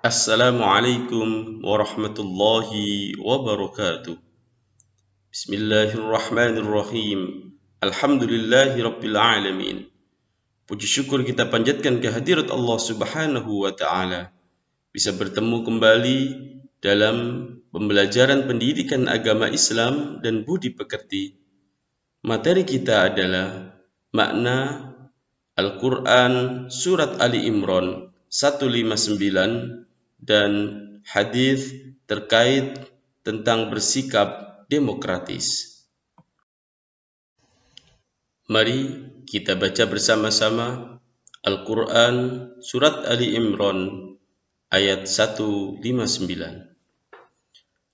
Assalamualaikum warahmatullahi wabarakatuh. Bismillahirrahmanirrahim. Alhamdulillahi rabbil alamin. Puji syukur kita panjatkan kehadirat Allah Subhanahu wa taala. Bisa bertemu kembali dalam pembelajaran pendidikan agama Islam dan budi pekerti. Materi kita adalah makna Al-Quran Surat Ali Imran 159 dan hadis terkait tentang bersikap demokratis. Mari kita baca bersama-sama Al-Quran Surat Ali Imran ayat 159.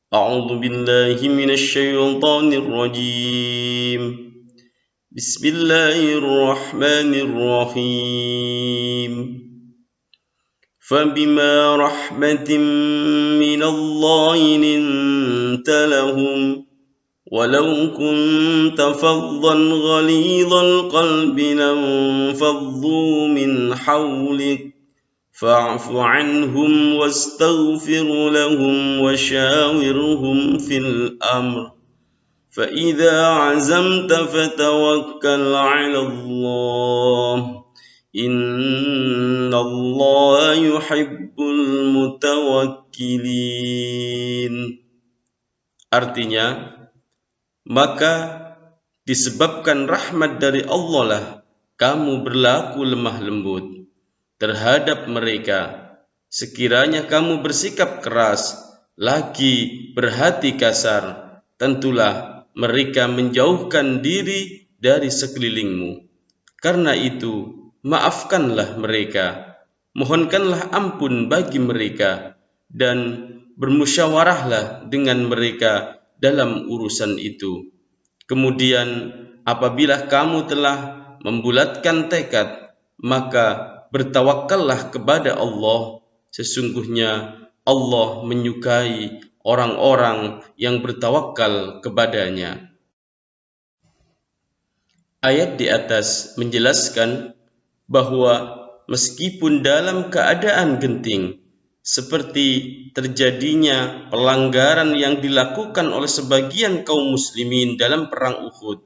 A'udzu billahi minasy syaithanir rajim. Bismillahirrahmanirrahim. فبما رحمة من الله لنت لهم ولو كنت فظا غليظ القلب لانفضوا من حولك فاعف عنهم واستغفر لهم وشاورهم في الأمر فإذا عزمت فتوكل على الله Innallaha yuhibbul mutawakkilin. Artinya, maka disebabkan rahmat dari Allah lah kamu berlaku lemah lembut terhadap mereka. Sekiranya kamu bersikap keras, lagi berhati kasar, tentulah mereka menjauhkan diri dari sekelilingmu. Karena itu, maafkanlah mereka, mohonkanlah ampun bagi mereka, dan bermusyawarahlah dengan mereka dalam urusan itu. Kemudian apabila kamu telah membulatkan tekad, maka bertawakkallah kepada Allah. Sesungguhnya Allah menyukai orang-orang yang bertawakal kepadanya. Ayat di atas menjelaskan bahwa meskipun dalam keadaan genting, seperti terjadinya pelanggaran yang dilakukan oleh sebagian kaum muslimin dalam perang Uhud,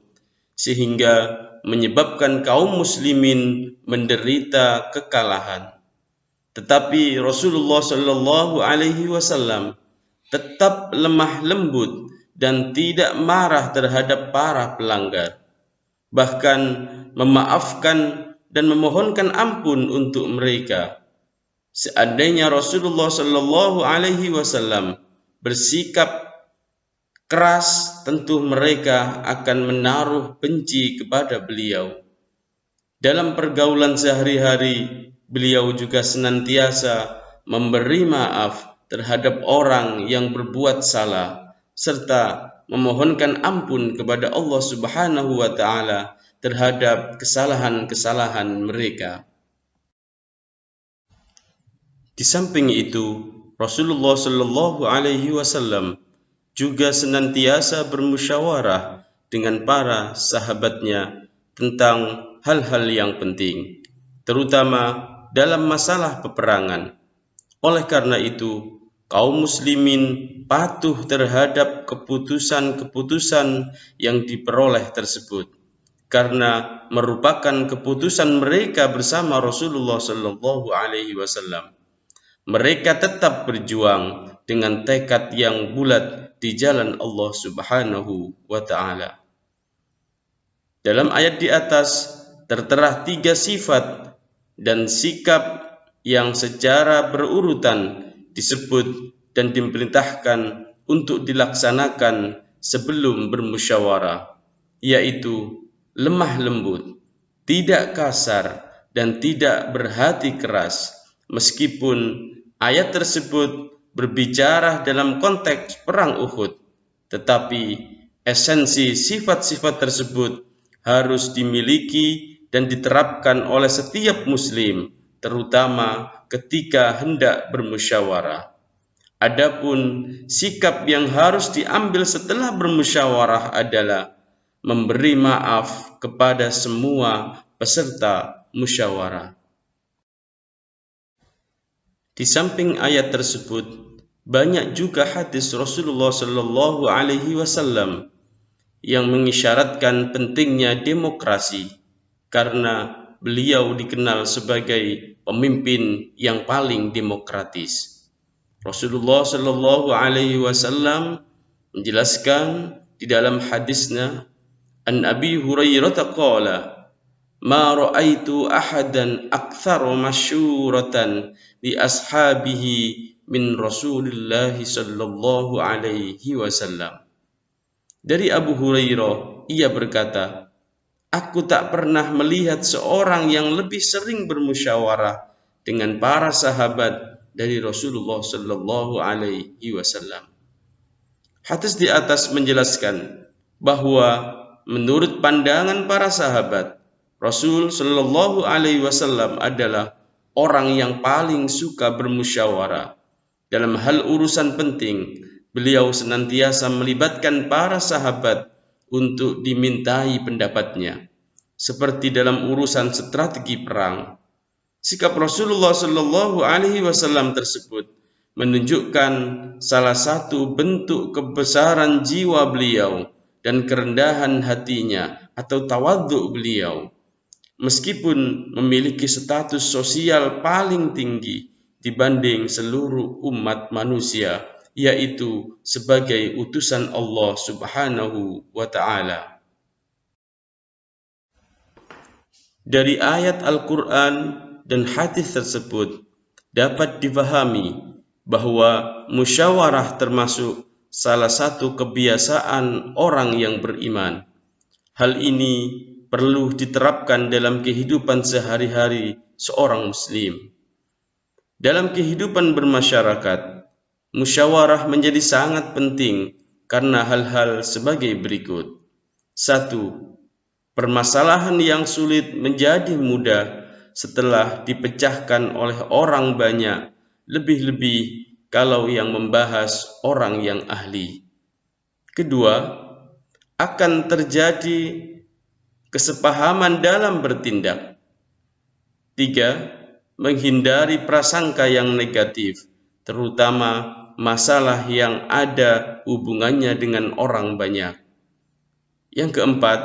sehingga menyebabkan kaum muslimin menderita kekalahan. Tetapi Rasulullah Shallallahu Alaihi Wasallam tetap lemah lembut dan tidak marah terhadap para pelanggar. Bahkan memaafkan dan memohonkan ampun untuk mereka. Seandainya Rasulullah Shallallahu Alaihi Wasallam bersikap keras, tentu mereka akan menaruh benci kepada beliau. Dalam pergaulan sehari-hari, beliau juga senantiasa memberi maaf terhadap orang yang berbuat salah, serta memohonkan ampun kepada Allah Subhanahu wa taala terhadap kesalahan-kesalahan mereka. Di samping itu, Rasulullah Shallallahu Alaihi Wasallam juga senantiasa bermusyawarah dengan para sahabatnya tentang hal-hal yang penting, terutama dalam masalah peperangan. Oleh karena itu, kaum muslimin patuh terhadap keputusan-keputusan yang diperoleh tersebut, karena merupakan keputusan mereka bersama Rasulullah Shallallahu Alaihi Wasallam. Mereka tetap berjuang dengan tekad yang bulat di jalan Allah Subhanahu wa taala. Dalam ayat di atas tertera 3 sifat dan sikap yang secara berurutan disebut dan diperintahkan untuk dilaksanakan sebelum bermusyawarah, yaitu lemah lembut, tidak kasar, dan tidak berhati keras. Meskipun ayat tersebut berbicara dalam konteks perang Uhud, tetapi esensi sifat-sifat tersebut harus dimiliki dan diterapkan oleh setiap muslim, terutama ketika hendak bermusyawarah. Adapun sikap yang harus diambil setelah bermusyawarah adalah memberi maaf kepada semua peserta musyawarah. Di samping ayat tersebut, banyak juga hadis Rasulullah Shallallahu Alaihi Wasallam yang mengisyaratkan pentingnya demokrasi, karena beliau dikenal sebagai pemimpin yang paling demokratis. Rasulullah Shallallahu Alaihi Wasallam menjelaskan di dalam hadisnya, an Abi Hurairah qala, ma ra'aitu ahadan aktsara masyuratan li ashabihi min Rasulillah sallallahu alaihi wasallam. Dari Abu Hurairah, ia berkata, aku tak pernah melihat seorang yang lebih sering bermusyawarah dengan para sahabat dari Rasulullah sallallahu alaihi wasallam. Hadis di atas menjelaskan bahwa menurut pandangan para sahabat, Rasul Shallallahu Alaihi Wasallam adalah orang yang paling suka bermusyawarah. Dalam hal urusan penting, beliau senantiasa melibatkan para sahabat untuk dimintai pendapatnya, seperti dalam urusan strategi perang. Sikap Rasulullah Shallallahu Alaihi Wasallam tersebut menunjukkan salah satu bentuk kebesaran jiwa beliau dan kerendahan hatinya atau tawadhu beliau. Meskipun memiliki status sosial paling tinggi dibanding seluruh umat manusia, yaitu sebagai utusan Allah Subhanahu wa Ta'ala. Dari ayat Al-Quran dan hadis tersebut dapat difahami bahwa musyawarah termasuk salah satu kebiasaan orang yang beriman. Hal ini perlu diterapkan dalam kehidupan sehari-hari seorang muslim. Dalam kehidupan bermasyarakat, musyawarah menjadi sangat penting karena hal-hal sebagai berikut. 1. Permasalahan yang sulit menjadi mudah setelah dipecahkan oleh orang banyak, lebih-lebih kalau yang membahas orang yang ahli. Kedua, akan terjadi kesepahaman dalam bertindak. 3. Menghindari prasangka yang negatif, terutama masalah yang ada hubungannya dengan orang banyak. Yang keempat,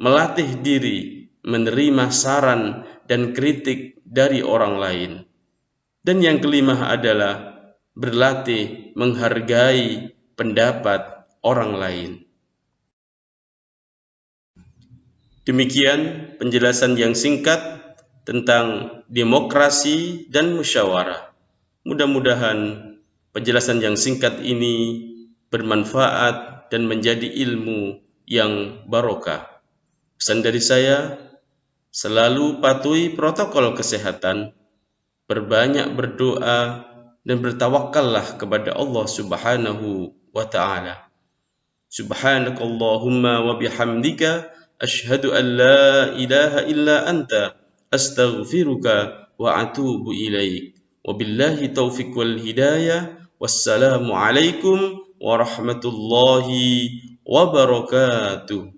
melatih diri menerima saran dan kritik dari orang lain. Dan yang kelima adalah berlatih menghargai pendapat orang lain. Demikian penjelasan yang singkat tentang demokrasi dan musyawarah. Mudah-mudahan penjelasan yang singkat ini bermanfaat dan menjadi ilmu yang barokah. Pesan dari saya, selalu patuhi protokol kesehatan, berbanyak berdoa, dan bertawakallah kepada Allah Subhanahu wa Ta'ala. Subhanakallahumma wa bihamdika asyhadu an la ilaha illa anta astaghfiruka wa atubu ilaik. Wabillahi taufiq wal hidayah. Wassalamu alaikum warahmatullahi wabarakatuh.